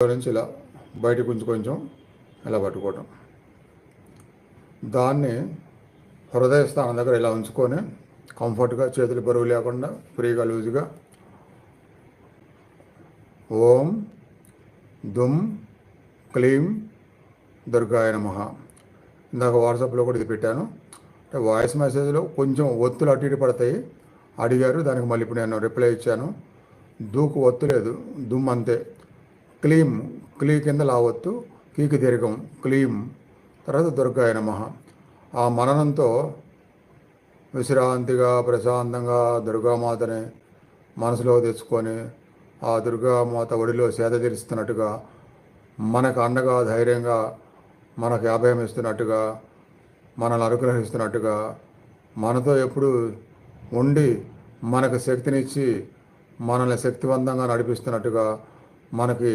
నుంచి ఇలా బయట కొంచెం ఇలా పట్టుకోవటం. దాన్ని హృదయ స్థానం దగ్గర ఇలా ఉంచుకొని కంఫర్ట్గా, చేతులు బరువు లేకుండా ఫ్రీగా లూజుగా ఓం దుం క్లీం దుర్గాయ నమః. ఇందాక వాట్సాప్లో కూడా ఇది పెట్టాను. అంటే వాయిస్ మెసేజ్లో కొంచెం ఒత్తులు అటు ఇటు పడతాయి. అడిగారు, దానికి మళ్ళీ ఇప్పుడు నేను రిప్లై ఇచ్చాను. దూకు ఒత్తు లేదు, దుమ్ అంతే. క్లీం, క్లీ కింద లావొత్తు, కీకి దీర్ఘం, క్లీం, తర్వాత దుర్గాయ నమః. ఆ మననంతో విశ్రాంతిగా ప్రశాంతంగా దుర్గామాతని మనసులో తెచ్చుకొని ఆ దుర్గామాత ఒడిలో సేద తీరుస్తున్నట్టుగా, మనకు అండగా ధైర్యంగా మనకు అభయం ఇస్తున్నట్టుగా, మనల్ని అనుగ్రహిస్తున్నట్టుగా, మనతో ఎప్పుడు ఉండి మనకు శక్తినిచ్చి మనల్ని శక్తివంతంగా నడిపిస్తున్నట్టుగా, మనకి